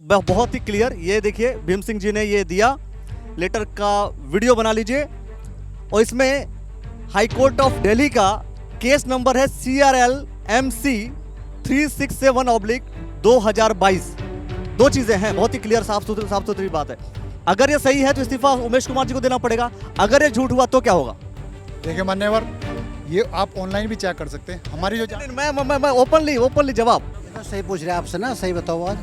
बहुत ही क्लियर। ये देखिए भीम सिंह जी ने ये दिया, लेटर का वीडियो बना लीजिए, और इसमें हाई कोर्ट ऑफ दिल्ली का केस नंबर है CRL MC 367/2022। दो चीजें हैं, बहुत ही क्लियर, साफ सुथरी बात है। अगर ये सही है तो इस्तीफा उमेश कुमार जी को देना पड़ेगा, अगर ये झूठ हुआ तो क्या होगा? देखिए मान्यवर, ये आप ऑनलाइन भी चेक कर सकते हैं हमारी जो मैं ओपनली जवाब सही पूछ रहे हैं आपसे ना, सही बताओ आज।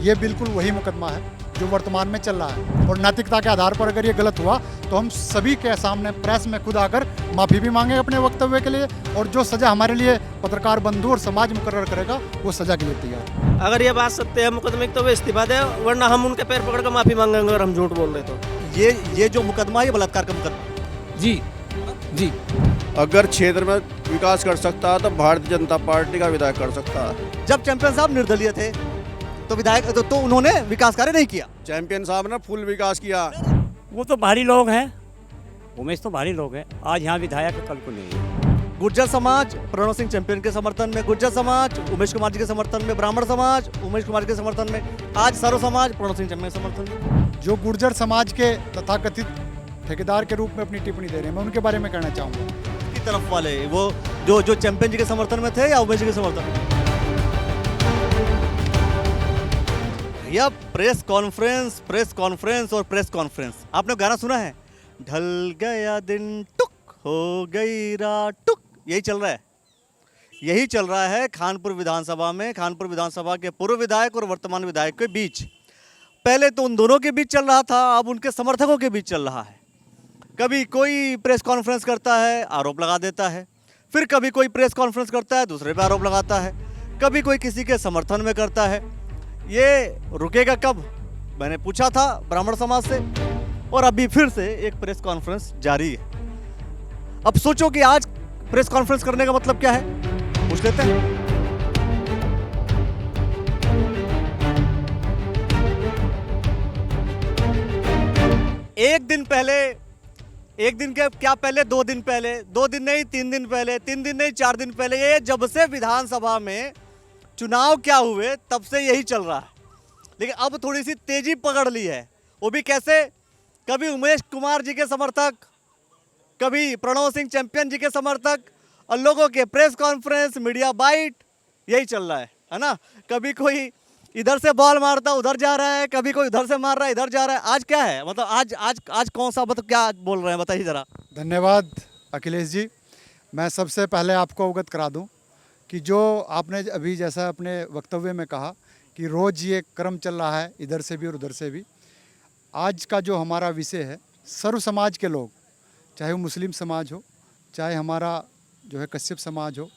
ये बिल्कुल वही मुकदमा है जो वर्तमान में चल रहा है, और नैतिकता के आधार पर अगर ये गलत हुआ तो हम सभी के सामने प्रेस में खुद आकर माफ़ी भी मांगे अपने वक्तव्य के लिए, और जो सज़ा हमारे लिए पत्रकार बंधु और समाज मुकर्रर करेगा वो सज़ा के लिए तैयार है। अगर ये बात सत्य है मुकदमे की तो वो इस्तीफा दे, वरना हम उनके पैर पकड़ कर माफ़ी मांगेंगे अगर हम झूठ बोल रहे तो। ये जो मुकदमा है, ये बलात्कार का मुकदमा। जी जी, अगर क्षेत्र में विकास कर सकता है तो भारतीय जनता पार्टी का विधायक कर सकता है। जब चैंपियन साहब निर्दलीय थे तो विधायक तो उन्होंने विकास कार्य नहीं किया। चैंपियन साहब ने फुल विकास किया। वो तो भारी लोग हैं, उमेश तो भारी लोग हैं, आज यहाँ विधायक कल को नहीं है। गुर्जर समाज प्रणव सिंह चैंपियन के समर्थन में, गुर्जर समाज उमेश कुमार जी के समर्थन में, ब्राह्मण समाज उमेश कुमार जी के समर्थन में, आज सर्व समाज प्रणव सिंह चैंपियन के समर्थन में। जो गुर्जर समाज के तथाकथित ठेकेदार के रूप में अपनी टिप्पणी दे रहे हैं, मैं उनके बारे में कहना चाहूँगा। की तरफ वाले वो जो चैंपियन जी के समर्थन में थे या उमेश जी के समर्थन में? भैया प्रेस कॉन्फ्रेंस और प्रेस कॉन्फ्रेंस, आपने गाना सुना है, ढल गया दिन टुक हो गई रात टुक, यही चल रहा है खानपुर विधानसभा में, खानपुर विधानसभा के पूर्व विधायक और वर्तमान विधायक के बीच। पहले तो उन दोनों के बीच चल रहा था, अब उनके समर्थकों के बीच चल रहा है। कभी कोई प्रेस कॉन्फ्रेंस करता है, आरोप लगा देता है, फिर कभी कोई प्रेस कॉन्फ्रेंस करता है, दूसरे पे आरोप लगाता है, कभी कोई किसी के समर्थन में करता है। ये रुकेगा कब? मैंने पूछा था ब्राह्मण समाज से, और अभी फिर से एक प्रेस कॉन्फ्रेंस जारी है। अब सोचो कि आज प्रेस कॉन्फ्रेंस करने का मतलब क्या है, पूछ लेते हैं। एक दिन के क्या पहले, 2 दिन पहले, 2 दिन नहीं 3 दिन पहले, 3 दिन नहीं 4 दिन पहले, ये जब से विधानसभा में चुनाव क्या हुए तब से यही चल रहा है। लेकिन अब थोड़ी सी तेजी पकड़ ली है, वो भी कैसे? कभी उमेश कुमार जी के समर्थक, कभी प्रणव सिंह चैंपियन जी के समर्थक, और लोगों के प्रेस कॉन्फ्रेंस, मीडिया बाइट, यही चल रहा है ना। कभी कोई इधर से बॉल मारता उधर जा रहा है, कभी कोई उधर से मार रहा है इधर जा रहा है। आज क्या है, मतलब आज कौन सा, मतलब क्या बोल रहे हैं, बताइए जरा। धन्यवाद अखिलेश जी। मैं सबसे पहले आपको अवगत करा दूं कि जो आपने अभी जैसा अपने वक्तव्य में कहा कि रोज़ ये क्रम चल रहा है इधर से भी और उधर से भी, आज का जो हमारा विषय है, सर्व समाज के लोग, चाहे वो मुस्लिम समाज हो, चाहे हमारा जो है कश्यप समाज हो,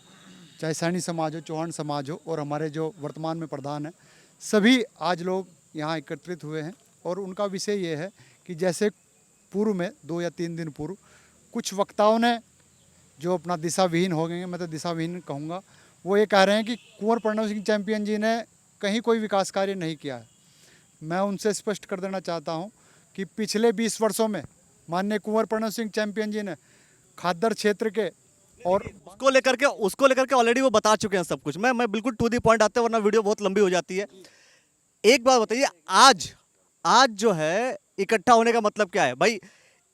चाहे सैनी समाज हो, चौहान समाज हो, और हमारे जो वर्तमान में प्रधान हैं, सभी आज लोग यहाँ एकत्रित हुए हैं। और उनका विषय ये है कि जैसे पूर्व में 2 या 3 दिन पूर्व कुछ वक्ताओं ने जो अपना दिशाविहीन हो गए, मैं तो दिशाविहीन कहूँगा, वो ये कह रहे हैं कि कुंवर प्रणव सिंह चैंपियन जी ने कहीं कोई विकास कार्य नहीं किया है। मैं उनसे स्पष्ट कर देना चाहता हूँ कि पिछले 20 वर्षों में माननीय कुंवर प्रणव सिंह चैंपियन जी ने खादर क्षेत्र के और उसको लेकर के ऑलरेडी वो बता चुके हैं सब कुछ। मैं बिल्कुल टू दी पॉइंट आते हैं, वरना वीडियो बहुत लंबी हो जाती है। एक बात बताइए, आज जो है इकट्ठा होने का मतलब क्या है भाई?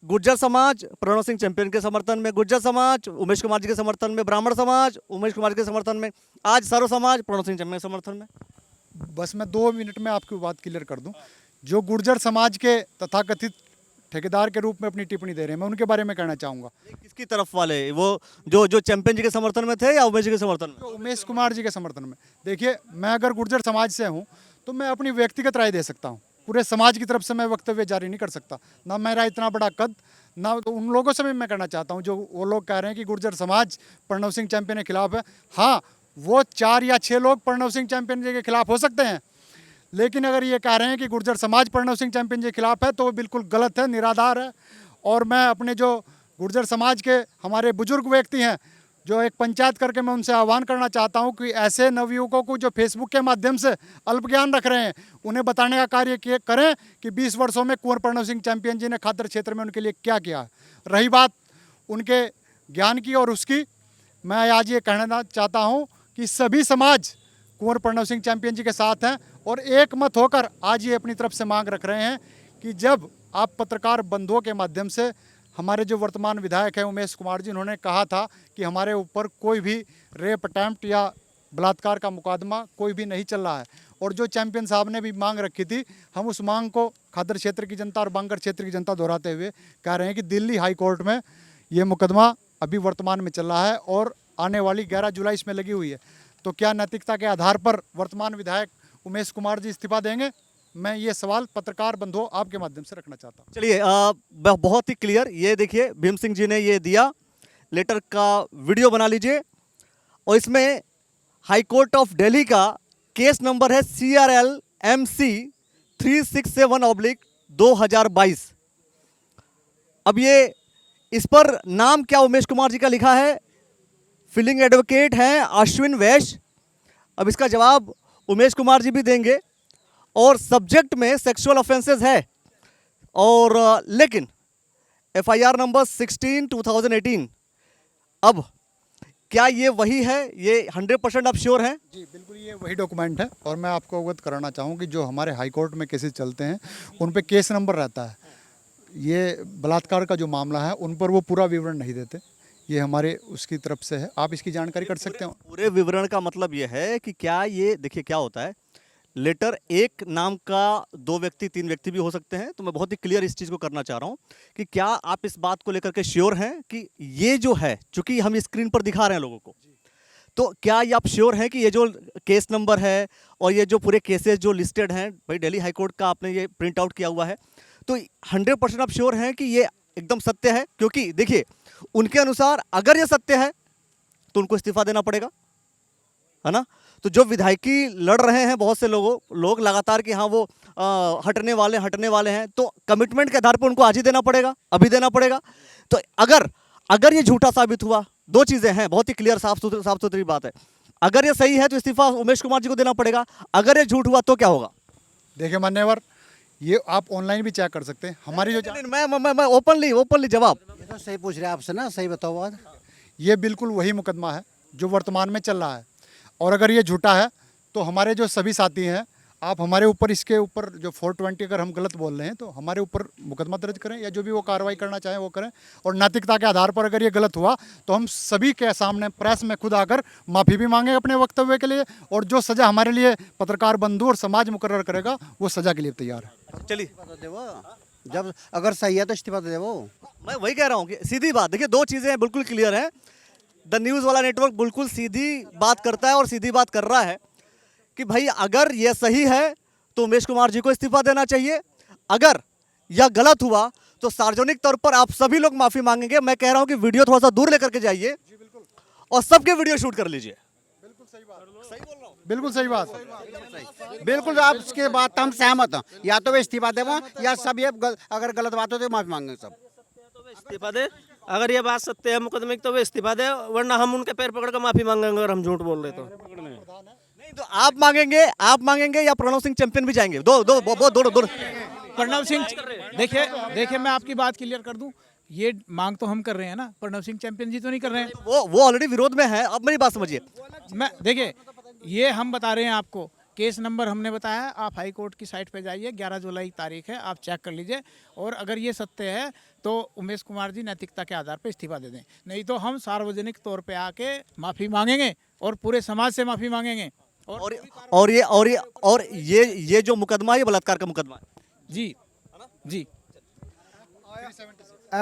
गुर्जर समाज प्रणव सिंह चैंपियन के समर्थन में, गुर्जर समाज उमेश कुमार जी के समर्थन में, ब्राह्मण समाज उमेश कुमार जी के समर्थन में, आज सर्व समाज प्रणव सिंह चैंपियन के समर्थन में। बस मैं 2 मिनट में आपकी बात क्लियर कर दूं। जो गुर्जर समाज के तथाकथित ठेकेदार के रूप में अपनी टिप्पणी दे रहे हैं, मैं उनके बारे में कहना चाहूँगा। किसकी तरफ वाले? वो जो चैंपियन जी के समर्थन में थे या उमेश जी के समर्थन में? उमेश कुमार जी के समर्थन में। देखिए, मैं अगर गुर्जर समाज से हूँ तो मैं अपनी व्यक्तिगत राय दे सकता हूँ, पूरे समाज की तरफ से मैं वक्तव्य जारी नहीं कर सकता। ना मेरा इतना बड़ा कद, ना तो उन लोगों से भी मैं कहना चाहता हूँ जो वो लोग कह रहे हैं कि गुर्जर समाज प्रणव सिंह चैंपियन के खिलाफ है। हाँ, वो 4 या 6 लोग प्रणव सिंह चैंपियन जी के खिलाफ हो सकते हैं, लेकिन अगर ये कह रहे हैं कि गुर्जर समाज प्रणव सिंह चैंपियन जी के खिलाफ है तो वो बिल्कुल गलत है, निराधार है। और मैं अपने जो गुर्जर समाज के हमारे बुजुर्ग व्यक्ति हैं, जो एक पंचायत करके मैं उनसे आह्वान करना चाहता हूं कि ऐसे नवयुवकों को जो फेसबुक के माध्यम से अल्प ज्ञान रख रहे हैं, उन्हें बताने का कार्य करें कि 20 वर्षों में कुंवर प्रणव सिंह चैंपियन जी ने खादर क्षेत्र में उनके लिए क्या किया। रही बात उनके ज्ञान की और उसकी, मैं आज ये कहना चाहता हूँ कि सभी समाज कुंवर प्रणव सिंह चैंपियन जी के साथ हैं और एक मत होकर आज ये अपनी तरफ से मांग रख रहे हैं कि जब आप पत्रकार बंधुओं के माध्यम से हमारे जो वर्तमान विधायक हैं उमेश कुमार जी, उन्होंने कहा था कि हमारे ऊपर कोई भी रेप अटैम्प्ट या बलात्कार का मुकदमा कोई भी नहीं चल रहा है, और जो चैंपियन साहब ने भी मांग रखी थी, हम उस मांग को खादर क्षेत्र की जनता और बांगर क्षेत्र की जनता दोहराते हुए कह रहे हैं कि दिल्ली हाई कोर्ट में ये मुकदमा अभी वर्तमान में चल रहा है और आने वाली 11 जुलाई इसमें लगी हुई है। तो क्या नैतिकता के आधार पर वर्तमान विधायक उमेश कुमार जी इस्तीफा देंगे? मैं ये सवाल पत्रकार बंधुओं आपके माध्यम से रखना चाहता हूँ। चलिए बहुत ही क्लियर, ये देखिए भीम सिंह जी ने ये दिया, लेटर का वीडियो बना लीजिए, और इसमें हाई कोर्ट ऑफ दिल्ली का केस नंबर है CRL MC 367/2022। अब ये इस पर नाम क्या उमेश कुमार जी का लिखा है, फीलिंग एडवोकेट हैं अश्विन वैश्य। अब इसका जवाब उमेश कुमार जी भी देंगे, और सब्जेक्ट में सेक्सुअल ऑफेंसेस है, और लेकिन FIR नंबर 16/2018। अब क्या ये वही है, ये 100% आप श्योर हैं? जी बिल्कुल, ये वही डॉक्यूमेंट है, और मैं आपको अवगत कराना चाहूँ कि जो हमारे हाई कोर्ट में केसेस चलते हैं उन पे केस नंबर रहता है। ये बलात्कार का जो मामला है उन पर वो पूरा विवरण नहीं देते, ये हमारे उसकी तरफ से है, आप इसकी जानकारी कर सकते हो। पूरे विवरण का मतलब ये है कि क्या ये देखिए क्या होता है, लेटर एक नाम का 2 व्यक्ति 3 व्यक्ति भी हो सकते हैं। तो मैं बहुत ही क्लियर इस चीज़ को करना चाह रहा हूँ कि क्या आप इस बात को लेकर के श्योर हैं कि ये जो है, चूंकि हम स्क्रीन पर दिखा रहे हैं लोगों को, तो क्या ये आप श्योर हैं कि ये जो केस नंबर है और ये जो पूरे केसेस जो लिस्टेड हैं, भाई दिल्ली हाई कोर्ट का आपने ये प्रिंट आउट किया हुआ है, तो 100% आप श्योर हैं कि ये एकदम सत्य है? क्योंकि देखिए उनके अनुसार अगर ये सत्य है तो उनको इस्तीफा देना पड़ेगा, है ना। तो जो विधायकी लड़ रहे हैं बहुत से लोग लगातार कि हाँ वो हटने वाले हैं, तो कमिटमेंट के आधार पर उनको आज ही देना पड़ेगा, अभी देना पड़ेगा। तो अगर ये झूठा साबित हुआ, 2 चीज़ें हैं, बहुत ही क्लियर साफ सुथरी बात है। अगर ये सही है तो इस्तीफा उमेश कुमार जी को देना पड़ेगा, अगर ये झूठ हुआ तो क्या होगा? देखिए मान्यवर, ये आप ऑनलाइन भी चेक कर सकते हैं हमारी जो मैं ओपनली जवाब, ये तो सही पूछ रहे हैं आपसे ना, सही बताओ बात। ये बिल्कुल वही मुकदमा है जो वर्तमान में चल रहा है, और अगर ये झूठा है तो हमारे जो सभी साथी हैं, आप हमारे ऊपर इसके ऊपर जो 420 अगर हम गलत बोल रहे हैं तो हमारे ऊपर मुकदमा दर्ज करें, या जो भी वो कार्रवाई करना चाहें वो करें, और नैतिकता के आधार पर अगर ये गलत हुआ तो हम सभी के सामने प्रेस में खुद आकर माफ़ी भी मांगेंगे अपने वक्तव्य के लिए, और जो सज़ा हमारे लिए पत्रकार बंधु और समाज मुकर्रर करेगा वो सज़ा के लिए तैयार है। चलिए जब अगर सही है तो इस्तीफा दे वो। मैं वही कह रहा हूँ कि सीधी बात, देखिए 2 चीज़ें बिल्कुल क्लियर हैं। द न्यूज़ वाला नेटवर्क बिल्कुल सीधी बात करता है और सीधी बात कर रहा है कि भाई अगर ये सही है तो उमेश कुमार जी को इस्तीफा देना चाहिए, अगर यह गलत हुआ तो सार्वजनिक तौर पर आप सभी लोग माफ़ी मांगेंगे। मैं कह रहा हूँ कि वीडियो थोड़ा सा दूर लेकर के जाइए और सबके वीडियो शूट कर लीजिए। बिल्कुल सही बात। बिल्कुल आपके बात हम सहमत हैं, या तो वे इस्तीफा दे या सब ये अगर गलत बात हो तो माफी मांगे सब। इस्तीफा दे, अगर ये बात सत्य है मुकदमे की तो वे इस्तीफा दे, वरना हम उनके पैर पकड़ कर माफी मांगेंगे अगर हम झूठ बोल रहे तो। नहीं तो आप मांगेंगे या प्रणव सिंह चैंपियन भी जाएंगे? दो प्रणव सिंह, देखिए मैं आपकी बात क्लियर कर दूं, ये मांग तो हम कर रहे हैं ना, प्रणव सिंह चैंपियन जी तो नहीं कर रहे हैं। वो ऑलरेडी विरोध में है। अब मेरी बात समझिए, मैं देखिए ये हम बता रहे हैं आपको, केस नंबर हमने बताया है, आप हाई कोर्ट की साइट पे जाइए, 11 जुलाई तारीख है, आप चेक कर लीजिए, और अगर ये सत्य है तो उमेश कुमार जी नैतिकता के आधार पर इस्तीफा दे दें, नहीं तो हम सार्वजनिक तौर पे आके माफ़ी मांगेंगे और पूरे समाज से माफ़ी मांगेंगे। और ये जो मुकदमा है ये बलात्कार का मुकदमा है। जी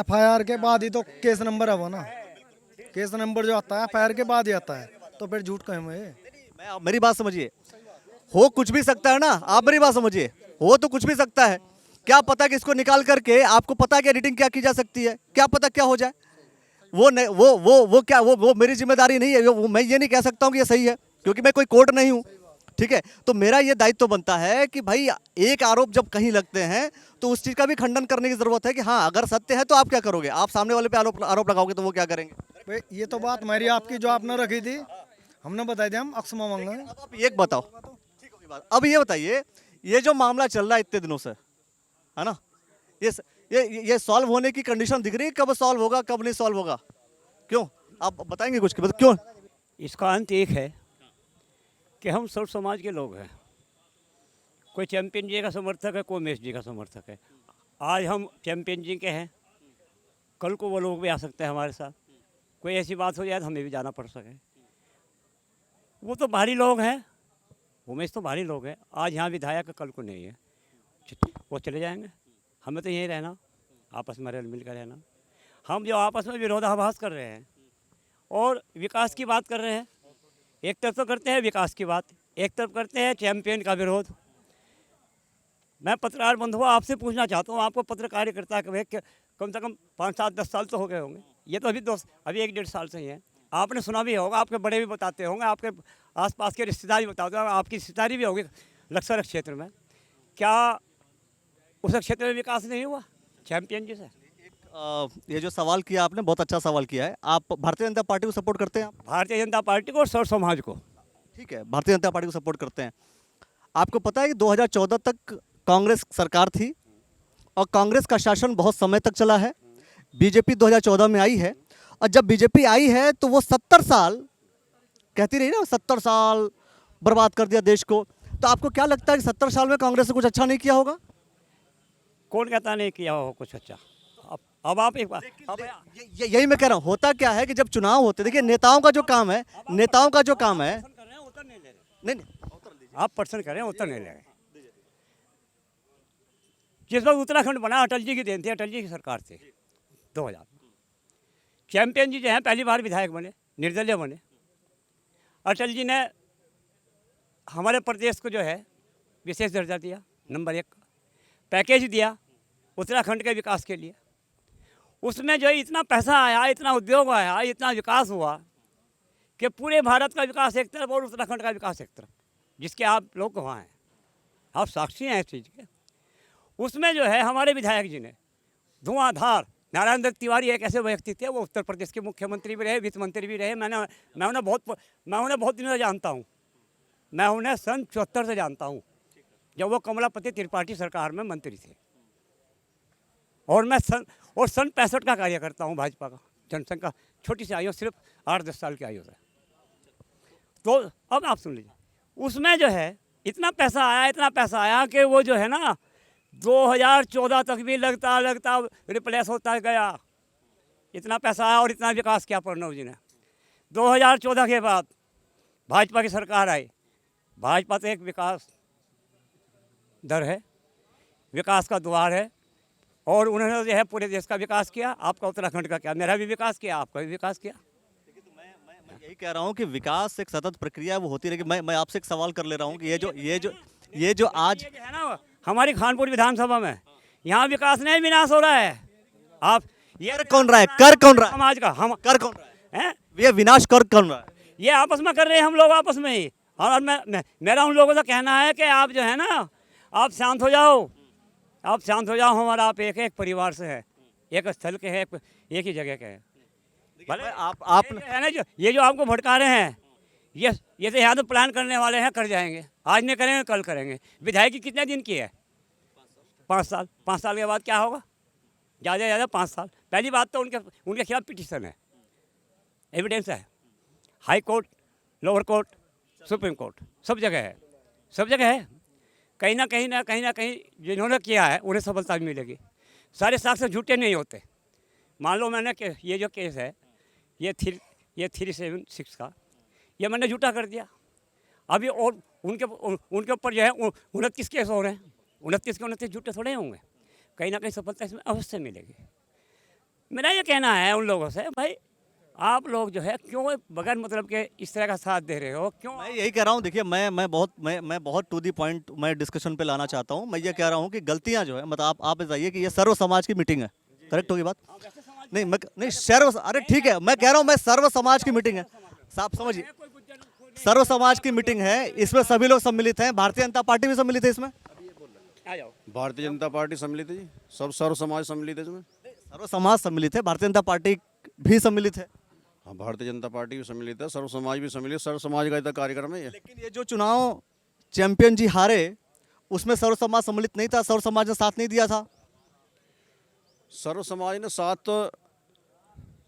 FIR के बाद ही तो केस नंबर है वो ना, केस नंबर जो आता है FIR के बाद ही आता है, तो फिर झूठ कहें में। मेरी बात समझिए, हो कुछ भी सकता है ना, आप मेरी बात समझिए, हो तो कुछ भी सकता है। क्या पता कि इसको निकाल करके आपको पता है कि एडिटिंग क्या की जा सकती है, क्या पता क्या हो जाए। वो मेरी जिम्मेदारी नहीं है, मैं ये नहीं कह सकता हूँ कि ये सही है, क्योंकि मैं कोई कोर्ट नहीं हूँ, ठीक है। तो मेरा ये दायित्व बनता है कि भाई एक आरोप जब कहीं लगते हैं तो उस चीज़ का भी खंडन करने की ज़रूरत है कि हाँ अगर सत्य है तो आप क्या करोगे, आप सामने वाले पे आरोप लगाओगे तो वो क्या करेंगे। ये तो बात हमारी आपकी जो आपने रखी थी हमने बताई थी, हम अक्षमा मांगे। अब आप एक बताओ, ठीक होगी बात। अब ये बताइए, ये जो मामला चल रहा है इतने दिनों से, है ना, ये सॉल्व होने की कंडीशन दिख रही है? कब सॉल्व होगा कब नहीं सॉल्व होगा, क्यों आप बताएंगे कुछ? क्यों? इसका अंत एक है कि हम सर्व समाज के लोग हैं, कोई चैंपियन जी का समर्थक है, कोई उमेश जी का समर्थक है। आज हम चैंपियन जी के हैं, कल को वो लोग भी आ सकते हैं हमारे साथ। कोई ऐसी बात हो जाए तो हमें भी जाना पड़ सके। वो तो बाहरी लोग हैं, उमेश तो बाहरी लोग हैं। आज यहाँ विधायक है, कल को नहीं है, वो चले जाएंगे। हमें तो यहीं रहना, आपस में रल मिल कर रहना। हम जो आपस में विरोधाभास कर रहे हैं और विकास की बात कर रहे हैं, एक तरफ तो करते हैं विकास की बात, एक तरफ करते हैं चैंपियन का विरोध। मैं पत्रकार बंधुओं आपसे पूछना चाहता हूँ, आपको पत्रकारिता के कम से कम 5, 7, 10 साल तो हो गए होंगे। ये तो अभी 1, 1.5 साल से ही है। आपने सुना भी होगा, आपके बड़े भी बताते होंगे, आपके आसपास के रिश्तेदार भी बताते होंगे, आपकी रिश्तेदारी भी होगी लक्सर क्षेत्र में। क्या उस क्षेत्र में विकास नहीं हुआ चैंपियन जी से? ये जो सवाल किया आपने, बहुत अच्छा सवाल किया है। आप भारतीय जनता पार्टी को सपोर्ट करते हैं? आप भारतीय जनता पार्टी को और सर्व समाज को। ठीक है, भारतीय जनता पार्टी को सपोर्ट करते हैं। आपको पता है कि 2014 तक कांग्रेस सरकार थी और कांग्रेस का शासन बहुत समय तक चला है। बीजेपी 2014 में आई है और जब बीजेपी आई है तो वो 70 साल कहती रही ना, 70 साल बर्बाद कर दिया देश को। तो आपको क्या लगता है कि 70 साल में कांग्रेस ने कुछ अच्छा नहीं किया होगा? कौन कहता नहीं किया हो कुछ अच्छा? अब आप एक बात, यही मैं कह रहा हूँ। होता क्या है कि जब चुनाव होते, देखिए नेताओं का जो काम है, नहीं आप पर्सन कर रहे हैं, उत्तर नहीं ले रहे। जिस वक्त उत्तराखंड बना अटल जी की देन थी, अटल जी की सरकार थी 2000। चैंपियन जी जो हैं पहली बार विधायक बने, निर्दलीय बने। अटल जी ने हमारे प्रदेश को जो है विशेष दर्जा दिया, नंबर 1 पैकेज दिया उत्तराखंड के विकास के लिए। उसमें जो इतना पैसा आया, इतना उद्योग आया, इतना विकास हुआ कि पूरे भारत का विकास एक तरफ और उत्तराखंड का विकास एक तरफ, जिसके आप लोग वहाँ हैं, आप साक्षी हैं इस चीज़ के। उसमें जो है हमारे विधायक जी ने धुआंधार, नारायण दत्त तिवारी एक ऐसे व्यक्ति थे, वो उत्तर प्रदेश के मुख्यमंत्री भी रहे, वित्त मंत्री भी रहे। मैं उन्हें बहुत दिनों से जानता हूँ। मैं उन्हें सन 74 से जानता हूँ, जब वो कमलापति त्रिपाठी सरकार में मंत्री थे। और मैं सन 65 का कार्य करता हूँ भाजपा का। जनसंख्या छोटी सी आयु, सिर्फ 8-10 साल की आयु है। तो अब आप सुन लीजिए, उसमें जो है इतना पैसा आया कि वो जो है ना 2014 तक भी लगता रिप्लेस होता गया। इतना पैसा आया और इतना विकास किया प्रणव जी ने। 2014 के बाद भाजपा की सरकार आई। भाजपा तो एक विकास दर है, विकास का द्वार है, और उन्होंने जो है पूरे देश का विकास किया। आपका उत्तराखंड का क्या, मेरा भी विकास किया, आपका भी विकास किया। मैं यही कह रहा हूँ कि विकास एक सतत प्रक्रिया है, वो होती रहेगी। मैं आपसे एक सवाल कर ले रहा हूँ कि ये जो आज है ना हमारी खानपुर विधानसभा में, यहाँ विकास नहीं विनाश हो रहा है। आप ये कर कौन रहा है समाज का, हम कर कौन रहा हैं, ये विनाश कर कौन रहा है? ये आपस में कर रहे हैं हम लोग, आपस में ही। और मेरा उन लोगों से कहना है कि आप जो है ना, आप शांत हो जाओ, हमारा आप एक परिवार से है, एक स्थल के है, एक ही जगह के है। भले आप है ना, ये जो आपको भटका रहे हैं, ये तो यहाँ तो प्लान करने वाले हैं, कर जाएंगे। आज नहीं करेंगे, कल करेंगे। विधायक कितने दिन की है? 5 साल। 5 साल के बाद क्या होगा? ज़्यादा 5 साल। पहली बात तो उनके खिलाफ पिटीशन है, एविडेंस है, high court, lower court, supreme court, सब जगह है। कहीं ना कहीं जिन्होंने किया है उन्हें सफलता भी मिलेगी। सारे साक्ष्य झूठे नहीं होते। मान लो मैंने ये जो केस है, ये 376 का, ये मैंने झूठा कर दिया। अभी और उनके ऊपर जो है 29 केस हो रहे हैं। 29 के 29 झूठे थोड़े होंगे। कहीं ना कहीं सफलता इसमें अवश्य मिलेगी। मेरा ये कहना है उन लोगों से, भाई आप लोग जो है क्यों बगैर मतलब के इस तरह का साथ दे रहे हो? क्यों? मैं यही कह रहा हूँ, देखिए मैं बहुत टू दी पॉइंट मैं डिस्कशन पे लाना चाहता हूँ। मैं ये कह रहा हूँ कि गलतियाँ जो है, मतलब आप बताइए कि ये सर्व समाज की मीटिंग है, करेक्ट होगी बात? नहीं अरे ठीक है, मैं कह रहा हूँ मैं सर्व समाज की मीटिंग है, साफ समझिए, सर्व समाज की मीटिंग है, इसमें सभी लोग सम्मिलित हैं। भारतीय जनता पार्टी भी सम्मिलित है इसमें। भारतीय जनता पार्टी सम्मिलित है जी, सब सर्व समाज सम्मिलित है इसमें। सर्व समाज सम्मिलित है, भारतीय जनता पार्टी भी सम्मिलित है। हाँ, भारतीय जनता पार्टी भी सम्मिलित है, सर्व समाज भी सम्मिलित है। सर्व समाज का इतना कार्यक्रम है ये। लेकिन ये जो चुनाव चैंपियन जी हारे, उसमें सर्व समाज सम्मिलित नहीं था, सर्व समाज ने साथ नहीं दिया था। सर्व समाज ने साथ तो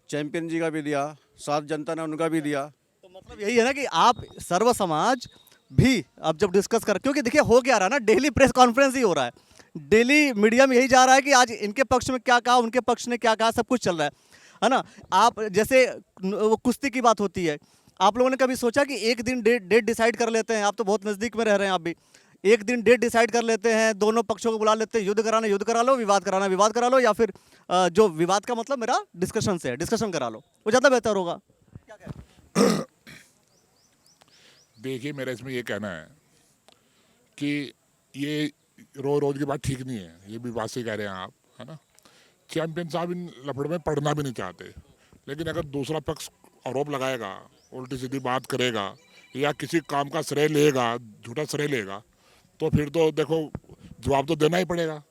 चैंपियन जी का भी दिया, साथ जनता ने उनका भी दिया। तो मतलब यही है ना कि आप सर्व समाज भी अब जब डिस्कस कर, क्योंकि देखिए हो क्या रहा है ना, डेली प्रेस कॉन्फ्रेंस ही हो रहा है, डेली मीडिया में यही जा रहा है कि आज इनके पक्ष में क्या कहा, उनके पक्ष ने क्या कहा, सब कुछ चल रहा है ना। आप जैसे वो कुश्ती की बात होती है, आप लोगों ने कभी सोचा कि एक दिन डेट डिसाइड कर लेते हैं, आप तो बहुत नज़दीक में रह रहे हैं आप भी, एक दिन डेट डिसाइड कर लेते हैं, दोनों पक्षों को बुला लेते हैं, युद्ध कराना युद्ध करा लो, विवाद कराना विवाद करा लो, या फिर जो विवाद का मतलब मेरा डिस्कशन से है, डिस्कशन करा लो, वो ज़्यादा बेहतर होगा। देखिए, मेरा इसमें ये कहना है कि ये रोज की बात ठीक नहीं है, ये भी बात से कह रहे हैं आप, है ना। चैंपियन साहब इन लफड़े में पढ़ना भी नहीं चाहते, लेकिन अगर दूसरा पक्ष आरोप लगाएगा, उल्टी सीधी बात करेगा या किसी काम का श्रेय लेगा, झूठा श्रेय लेगा, तो फिर तो देखो जवाब तो देना ही पड़ेगा।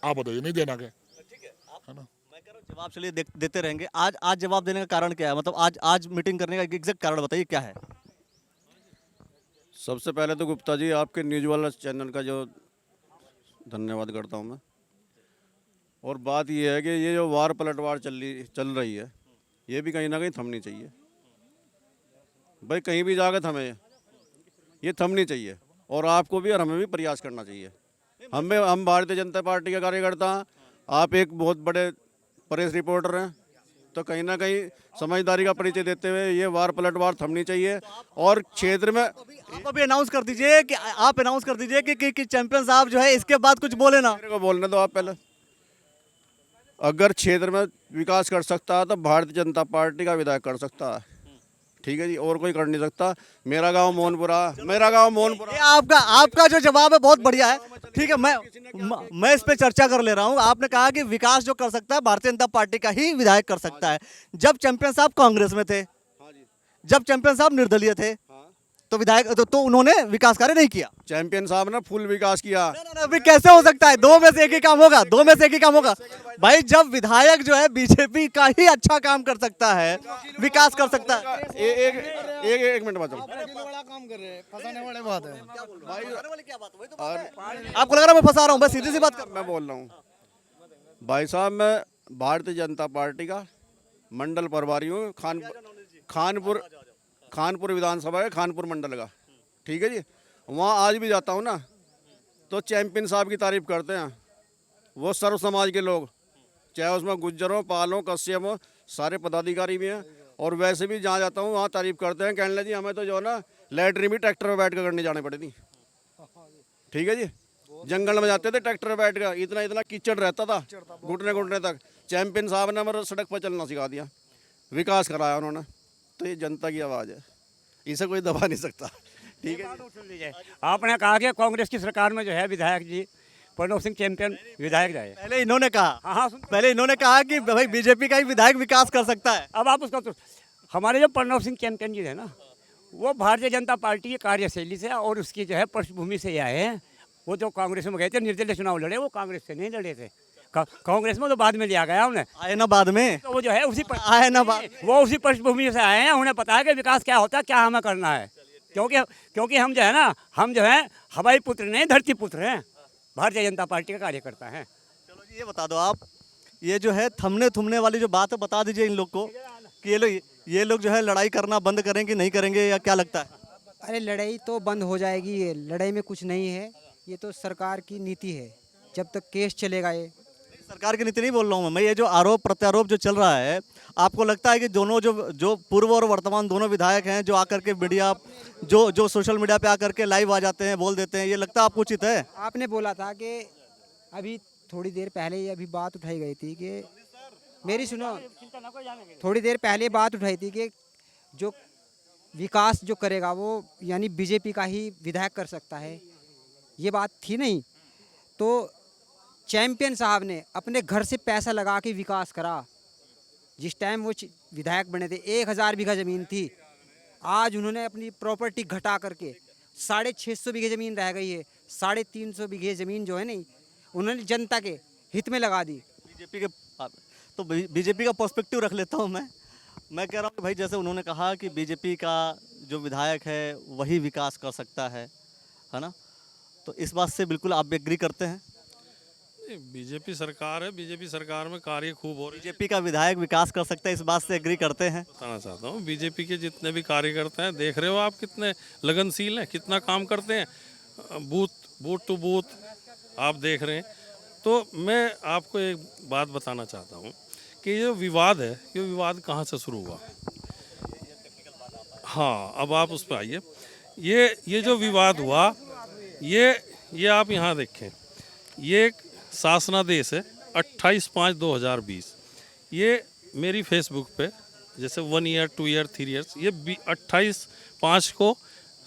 आप बताइए, नहीं देना क्या, है ना। मैं कह रहा हूँ जवाब चलिए देते रहेंगे। आज जवाब देने का कारण क्या है, मतलब आज मीटिंग करने का एग्जैक्ट कारण बताइए क्या है। सबसे पहले तो गुप्ता जी आपके न्यूज़ वाला चैनल का जो धन्यवाद करता हूँ मैं। और बात ये है कि ये जो वार पलटवार चल रही है, ये भी कहीं ना कहीं थमनी चाहिए भाई, कहीं भी जाकर थमे, ये थमनी चाहिए। और आपको भी और हमें भी प्रयास करना चाहिए। हम भारतीय जनता पार्टी के कार्यकर्ता हैं, आप एक बहुत बड़े प्रेस रिपोर्टर हैं, तो कहीं ना कहीं समझदारी का परिचय देते हुए ये वार पलटवार थमनी चाहिए। और क्षेत्र में आप अभी अनाउंस कर दीजिए कि आप अनाउंस कर दीजिए कि चैंपियन साहब जो है इसके बाद कुछ बोले ना। मेरे को बोलने दो आप पहले। अगर क्षेत्र में विकास कर सकता है तो भारतीय जनता पार्टी का विधायक कर सकता है, ठीक है जी, और कोई कर नहीं सकता। मेरा गांव मोहनपुरा। ये आपका जो जवाब है बहुत बढ़िया है, ठीक है। मैं इस पे चर्चा कर ले रहा हूँ। आपने कहा कि विकास जो कर सकता है भारतीय जनता पार्टी का ही विधायक कर सकता है। जब चैंपियन साहब कांग्रेस में थे, जब चैंपियन साहब निर्दलीय थे, तो विधायक तो उन्होंने विकास कार्य नहीं किया। चैंपियन साहब ने फुल विकास किया। अभी कैसे हो सकता है, दो में से एक ही काम होगा, दो में से एक ही काम होगा भाई। जब विधायक जो है बीजेपी का ही अच्छा काम कर सकता है, विकास कर सकता है। एक मिनट बात काम कर रहे हैं, फंसाने वाले बात है। आपको लग रहा है मैं फंसा रहा हूँ? बस सीधी सी बात कर, मैं बोल रहा हूँ भाई साहब, मैं भारतीय जनता पार्टी का मंडल प्रभारी हूँ, खानपुर विधानसभा है, खानपुर मंडल का, ठीक है जी। वहाँ आज भी जाता हूँ ना, तो चैंपियन साहब की तारीफ करते हैं वो सर्व समाज के लोग, चाहे उसमें गुज्जर हो, पाल हो, कश्यप हो, सारे पदाधिकारी भी हैं। और वैसे भी जहाँ जाता हूँ वहाँ तारीफ करते हैं, कहने लगे जी हमें तो जो है ना लैटरिन भी ट्रैक्टर में बैठ कर करने जाने पड़ी थी, ठीक है जी। जंगल में जाते थे ट्रैक्टर में बैठ कर, इतना कीचड़ रहता था घुटने तक। चैंपियन साहब ने हमारा सड़क पर चलना सिखा दिया, विकास कराया उन्होंने। तो ये जनता की आवाज़ है, इसे कोई दबा नहीं सकता, ठीक है। आपने कहा कि कांग्रेस की सरकार में जो है विधायक जी प्रणव सिंह चैंपियन विधायक रहे। पहले इन्होंने कहा, हाँ, पहले इन्होंने कहा कि भाई बीजेपी का ही विधायक विकास कर सकता है। अब आप उसका तो हमारे जो प्रणव सिंह चैंपियन जी है ना, वो भारतीय जनता पार्टी की कार्यशैली से और उसकी जो है पृष्ठभूमि से आए हैं। वो जो कांग्रेस में गए थे, निर्दलीय चुनाव लड़े, वो कांग्रेस से नहीं लड़े थे, कांग्रेस में तो बाद में लिया गया उन्हें, आए ना बाद में, तो वो जो है उसी आए ना बाद, वो उसी पृष्ठभूमि से आए हैं। उन्हें पता है कि विकास क्या होता है, क्या हमें करना है। क्योंकि हम जो है ना, हम जो है हवाई पुत्र नहीं, धरती पुत्र हैं, भारतीय जनता पार्टी का कार्यकर्ता हैं। चलो जी, ये बता दो आप, ये जो है थमने थुमने वाली जो बात है, बता दीजिए इन लोग को कि ये लोग जो है लड़ाई करना बंद करेंगे नहीं करेंगे, या क्या लगता है? अरे लड़ाई तो बंद हो जाएगी, ये लड़ाई में कुछ नहीं है, ये तो सरकार की नीति है, जब तक केस चलेगा। ये सरकार की नीति नहीं बोल रहा हूँ मैं, ये जो आरोप प्रत्यारोप जो चल रहा है, आपको लगता है कि दोनों जो पूर्व और वर्तमान दोनों विधायक हैं, जो आकर के मीडिया जो सोशल मीडिया पे आकर के लाइव आ जाते हैं, बोल देते हैं, ये लगता है आपको उचित है? आपने बोला था कि अभी थोड़ी देर पहले ये अभी बात उठाई गई थी कि मेरी सुनो, थोड़ी देर पहले बात उठाई थी कि जो विकास जो करेगा वो यानी बीजेपी का ही विधायक कर सकता है, ये बात थी नहीं। तो चैंपियन साहब ने अपने घर से पैसा लगा के विकास करा। जिस टाइम वो विधायक बने थे 1000 बीघा ज़मीन थी, आज उन्होंने अपनी प्रॉपर्टी घटा करके 650 बीघे ज़मीन रह गई है। 350 बीघे ज़मीन जो है नहीं, उन्होंने जनता के हित में लगा दी। बीजेपी का पर्सपेक्टिव रख लेता हूँ मैं कह रहा हूँ कि भाई जैसे उन्होंने कहा कि बीजेपी का जो विधायक है वही विकास कर सकता है ना, तो इस बात से बिल्कुल आप भी एग्री करते हैं? बीजेपी सरकार है, बीजेपी सरकार में कार्य खूब हो रहे हैं। बीजेपी का विधायक विकास कर सकता है, इस बात से एग्री करते हैं? बताना चाहता हूँ बीजेपी के जितने भी कार्यकर्ता हैं, देख रहे हो आप कितने लगनशील हैं, कितना काम करते हैं, बूथ टू बूथ आप देख रहे हैं। तो मैं आपको एक बात बताना चाहता हूँ कि ये विवाद है, ये विवाद कहाँ से शुरू हुआ। हाँ, अब आप उस पर आइए। ये जो विवाद हुआ, ये आप यहाँ देखें, ये एक शासनादेश है 28/5/2020। ये मेरी फेसबुक पे जैसे 1 ईयर 2 ईयर 3 ईयर्स, ये 28/5 को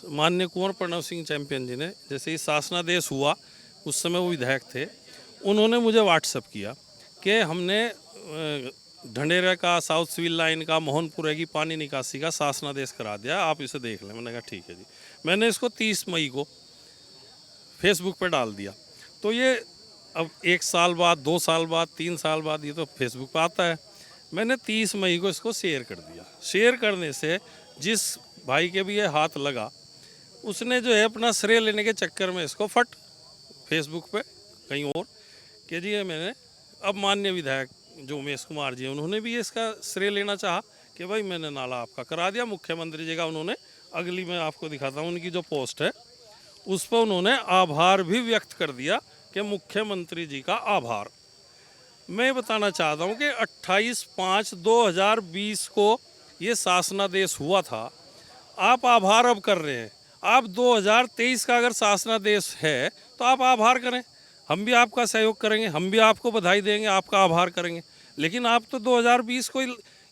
माननीय कुंवर प्रणव सिंह चैंपियन जी ने, जैसे ये शासनादेश हुआ उस समय वो विधायक थे, उन्होंने मुझे व्हाट्सएप किया कि हमने ढंडेरा का, साउथ सिविल लाइन का, मोहनपुरे की पानी निकासी का शासनादेश करा दिया, आप इसे देख लें। मैंने कहा ठीक है जी। मैंने इसको 30 मई को फेसबुक पे डाल दिया। तो ये अब 1 साल बाद, 2 साल बाद, 3 साल बाद ये तो फेसबुक पे आता है। मैंने 30 मई को इसको शेयर कर दिया। शेयर करने से जिस भाई के भी ये हाथ लगा, उसने जो है अपना श्रेय लेने के चक्कर में इसको फट फेसबुक पे कहीं और कि जी ये मैंने, अब माननीय विधायक जो उमेश कुमार जी हैं, उन्होंने भी इसका श्रेय लेना चाहा कि भाई मैंने नाला आपका करा दिया। मुख्यमंत्री जी का उन्होंने, अगली मैं आपको दिखाता हूँ उनकी जो पोस्ट है, उस पर उन्होंने आभार भी व्यक्त कर दिया कि मुख्यमंत्री जी का आभार। मैं बताना चाहता हूँ कि 28/5/2020 को ये शासनादेश हुआ था। आप आभार अब कर रहे हैं। आप 2023 का अगर शासनादेश है तो आप आभार करें, हम भी आपका सहयोग करेंगे, हम भी आपको बधाई देंगे, आपका आभार करेंगे। लेकिन आप तो 2020 को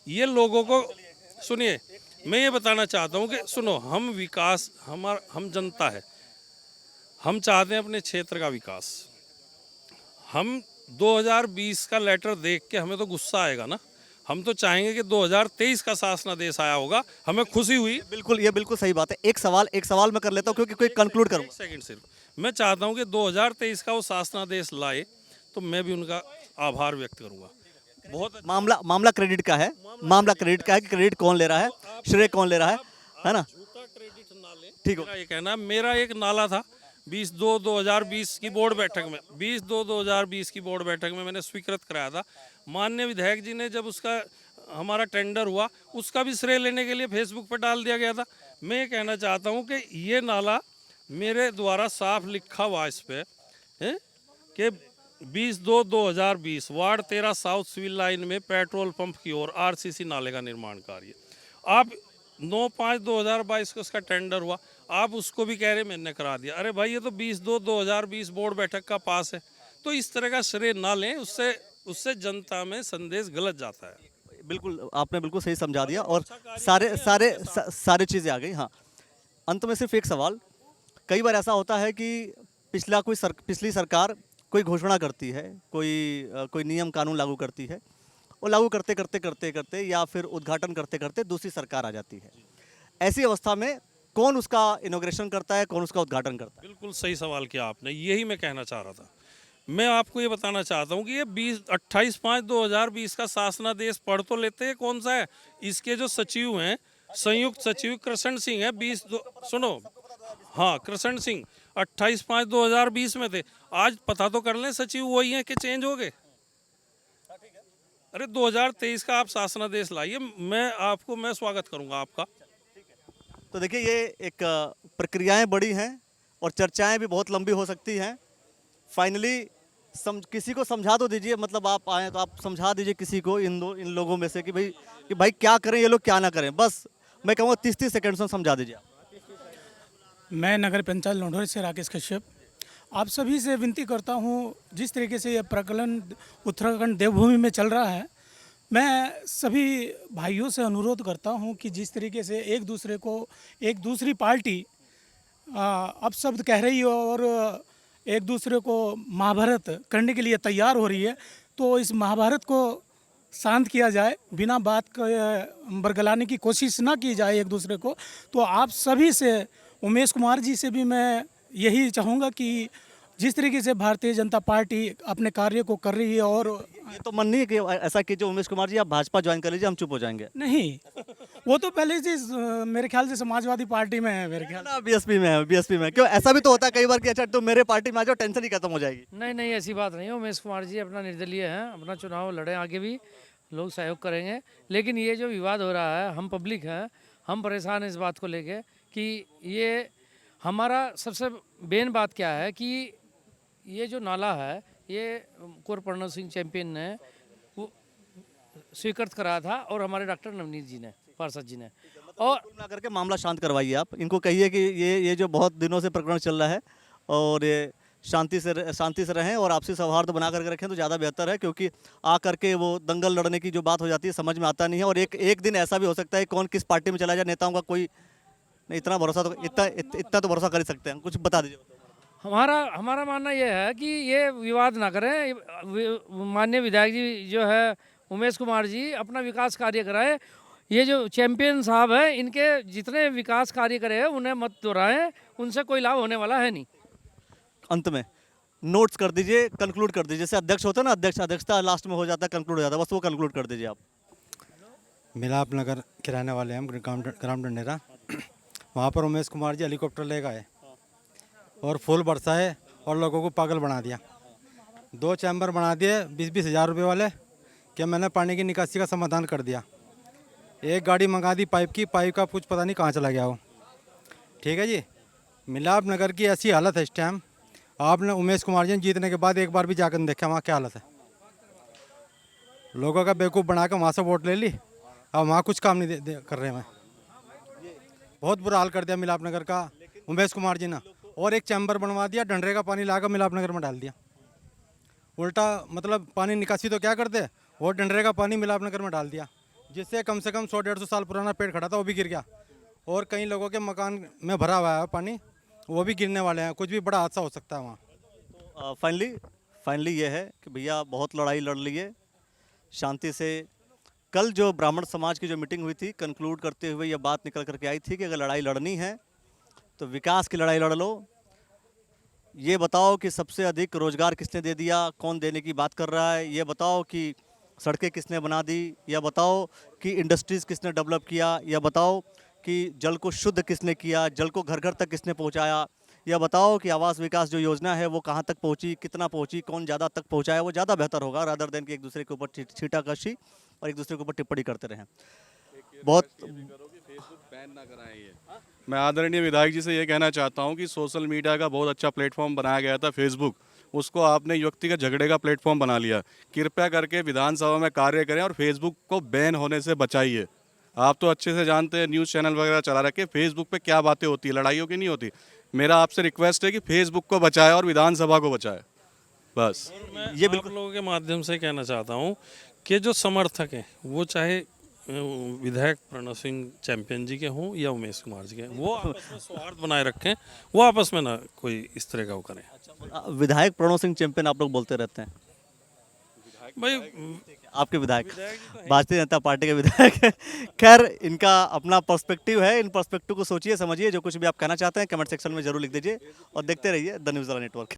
ये लोगों को, सुनिए, मैं ये बताना चाहता हूँ कि सुनो, हम विकास, हम जनता है, हम चाहते हैं अपने क्षेत्र का विकास। हम 2020 का लेटर देख के हमें तो गुस्सा आएगा ना। हम तो चाहेंगे कि 2023 का शासनादेश आया होगा, हमें खुशी हुई। बिल्कुल, ये बिल्कुल सही बात है। एक सवाल मैं कर लेता हूँ क्योंकि कोई कंक्लूड करूँ। सेकंड सिर्फ मैं चाहता हूं कि 2023 का वो शासनादेश लाए तो मैं भी उनका आभार व्यक्त करूंगा। बहुत मामला क्रेडिट का है, मामला क्रेडिट का है कि क्रेडिट कौन ले रहा है, श्रेय कौन ले रहा है ना? झूठा क्रेडिट ना ले। ठीक हो, मेरा ये कहना, मेरा एक नाला था 20/2/2020 की बोर्ड बैठक में, 20/2/2020 की बोर्ड बैठक में मैंने स्वीकृत कराया था। माननीय विधायक जी ने जब उसका हमारा टेंडर हुआ, उसका भी श्रेय लेने के लिए फेसबुक पर डाल दिया गया था। मैं ये कहना चाहता हूँ कि ये नाला मेरे द्वारा साफ लिखा हुआ इस पे है कि 20/2/2020 वार्ड 13 साउथ सिविल लाइन में पेट्रोल पंप की ओर आरसीसी नाले का निर्माण कार्य। आप 9/5/2022 को उसका टेंडर हुआ, आप उसको भी कह रहे मैंने करा दिया। अरे भाई, ये तो 20/2/2020 बोर्ड बैठक का पास है। तो इस तरह का श्रेय ना लें, उससे जनता में संदेश गलत जाता है। बिल्कुल, आपने बिल्कुल सही समझा दिया और सारे चीज़ें आ गई। हाँ, अंत में सिर्फ एक सवाल, कई बार ऐसा होता है कि पिछली सरकार कोई घोषणा करती है, कोई नियम कानून लागू करती है, और लागू करते या फिर उद्घाटन करते दूसरी सरकार आ जाती है। ऐसी अवस्था में कौन उसका इनॉग्रेशन करता है, कौन उसका उद्घाटन करता है? बिल्कुल सही सवाल किया आपने, यही मैं कहना चाह रहा था। मैं आपको ये बताना चाहता हूँ कि ये 28/5/2020 का शासनादेश पढ़ तो लेते हैं, कौन सा है। इसके जो सचिव हैं, संयुक्त सचिव कृष्ण सिंह है, सुनो, हाँ, कृष्ण सिंह 28/5/2020 में थे। आज पता तो कर लें, सचिव वही हैं कि चेंज हो गए। अरे 2023 का आप शासनादेश लाइए, मैं स्वागत करूंगा आपका। तो देखिए, ये एक प्रक्रियाएं बड़ी हैं और चर्चाएं भी बहुत लंबी हो सकती हैं। फाइनली किसी को समझा तो दीजिए, मतलब आप आए तो आप समझा दीजिए किसी को, इन लोगों में से कि भाई क्या करें ये लोग, क्या ना करें। बस मैं कहूँगा 30 सेकंड में समझा दीजिए। मैं नगर पंचायत लौंडोरी से राकेश कश्यप आप सभी से विनती करता हूँ, जिस तरीके से यह प्रकलन उत्तराखंड देवभूमि में चल रहा है, मैं सभी भाइयों से अनुरोध करता हूँ कि जिस तरीके से एक दूसरी पार्टी अपशब्द कह रही है और एक दूसरे को महाभारत करने के लिए तैयार हो रही है, तो इस महाभारत को शांत किया जाए, बिना बात के बरगलाने की कोशिश ना की जाए एक दूसरे को। तो आप सभी से, उमेश कुमार जी से भी मैं यही चाहूँगा कि जिस तरीके से भारतीय जनता पार्टी अपने कार्य को कर रही है, और ये तो मन नहीं है कि ऐसा कीजिए उमेश कुमार जी, आप भाजपा ज्वाइन कर लीजिए, हम चुप हो जाएंगे। नहीं, वो तो पहले से मेरे ख्याल से समाजवादी पार्टी में है मेरे ख्याल। ना बीएसपी में है, बीएसपी में। क्यों, ऐसा भी तो होता है कई बार कि अच्छा तुम मेरे पार्टी में आ जाओ, टेंशन ही खत्म हो जाएगी। नहीं नहीं, ऐसी बात नहीं है। उमेश कुमार जी अपना निर्दलीय हैं, अपना चुनाव लड़े, आगे भी लोग सहयोग करेंगे। लेकिन ये जो विवाद हो रहा है, हम पब्लिक हैं, हम परेशान हैं इस बात को लेके कि ये हमारा सबसे मेन बात क्या है कि ये जो नाला है ये कुंवर प्रणव सिंह चैंपियन ने वो स्वीकृत कराया था और हमारे डॉक्टर नवनीत जी ने, पार्षद जी ने। और ना करके मामला शांत करवाइए आप, इनको कहिए कि ये जो बहुत दिनों से प्रकरण चल रहा है और ये शांति से रहें और आपसी सौहार्द बना करके रखें तो ज़्यादा बेहतर है, क्योंकि आ करके वो दंगल लड़ने की जो बात हो जाती है समझ में आता नहीं है। और एक दिन ऐसा भी हो सकता है कौन किस पार्टी में चला जाए, नेताओं का कोई नहीं, इतना भरोसा तो इतना तो भरोसा कर ही सकते हैं। कुछ बता दीजिए। हमारा मानना यह है कि ये विवाद ना करें। माननीय विधायक जी जो है उमेश कुमार जी अपना विकास कार्य कराएं। ये जो चैंपियन साहब हैं इनके जितने विकास कार्य करे हैं उन्हें मत दोहराएं, उनसे कोई लाभ होने वाला है नहीं। अंत में नोट्स कर दीजिए, कंक्लूड कर दीजिए। जैसे अध्यक्ष होता है ना, अध्यक्षता लास्ट में हो जाता है, कंक्लूड हो जाता है, बस वो कंक्लूड कर दीजिए आप। मिलाप नगर के रहने वाले हम, ग्राम डंडेरा। वहाँ पर उमेश कुमार जी हेलीकॉप्टर ले गए और फूल बरसाए और लोगों को पागल बना दिया। 2 चैम्बर बना दिए 20-20 हज़ार रुपये वाले कि मैंने पानी की निकासी का समाधान कर दिया। एक गाड़ी मंगा दी पाइप की, पाइप का कुछ पता नहीं कहाँ चला गया वो। ठीक है जी, मिलाप नगर की ऐसी हालत है इस टाइम। आपने उमेश कुमार जी जीतने के बाद एक बार भी जाकर देखा वहाँ क्या हालत है। लोगों का बेवकूफ़ बना कर वहाँ से वोट ले ली, अब वहाँ कुछ काम नहीं कर रहे हैं। बहुत बुरा हाल कर दिया मिलाप नगर का उमेश कुमार जी ने। और एक चैम्बर बनवा दिया, डंडरे का पानी लाकर मिलाप नगर में डाल दिया। उल्टा मतलब पानी निकासी तो क्या करते, वो डंडरे का पानी मिलाप नगर में डाल दिया, जिससे कम से कम 100-150 साल पुराना पेड़ खड़ा था वो भी गिर गया। और कई लोगों के मकान में भरा हुआ है पानी, वो भी गिरने वाले हैं। कुछ भी बड़ा हादसा हो सकता है वहाँ। तो फाइनली ये है कि भैया बहुत लड़ाई लड़ लिए शांति से। कल जो ब्राह्मण समाज की जो मीटिंग हुई थी, कंक्लूड करते हुए ये बात निकल करके आई थी कि अगर लड़ाई लड़नी है तो विकास की लड़ाई लड़ लो। ये बताओ कि सबसे अधिक रोजगार किसने दे दिया, कौन देने की बात कर रहा है। ये बताओ कि सड़कें किसने बना दी, या बताओ कि इंडस्ट्रीज़ किसने डेवलप किया, या बताओ कि जल को शुद्ध किसने किया, जल को घर घर तक किसने पहुंचाया, या बताओ कि आवास विकास जो योजना है वो कहां तक पहुंची, कितना पहुंची, कौन ज़्यादा तक पहुंचाया। वो ज़्यादा बेहतर होगा रादर देन कि एक दूसरे के ऊपर छीटाकशी और एक दूसरे के ऊपर टिप्पणी करते रहें। बहुत बैन ना कराएं ये। मैं आदरणीय विधायक जी से ये कहना चाहता हूँ कि सोशल मीडिया का बहुत अच्छा प्लेटफॉर्म बनाया गया था फेसबुक, उसको आपने व्यक्तिगत झगड़े का प्लेटफॉर्म बना लिया। कृपया करके विधानसभा में कार्य करें और फेसबुक को बैन होने से बचाइए। आप तो अच्छे से जानते हैं, न्यूज़ चैनल वगैरह चला रखे, फेसबुक पे क्या बातें होती है, लड़ाइयों की नहीं होती। मेरा आपसे रिक्वेस्ट है कि फेसबुक को बचाए और विधानसभा को बचाए, बस। ये बिल्कुल लोगों के माध्यम से कहना चाहता हूँ कि जो समर्थक हैं वो चाहे विधायक प्रणव सिंह चैंपियन जी के हों या उमेश कुमार जी के, वो आपस में सौहार्द बनाए रखें, वो आपस में ना कोई इस तरह का वो करें। विधायक प्रणव सिंह चैंपियन आप लोग बोलते रहते हैं भाई, आपके विधायक भारतीय जनता पार्टी के विधायक हैं। खैर, इनका अपना पर्सपेक्टिव है, इन पर्सपेक्टिव को सोचिए समझिए। जो कुछ भी आप कहना चाहते हैं कमेंट सेक्शन में जरूर लिख दीजिए और देखते रहिए द न्यूज़ नेटवर्क।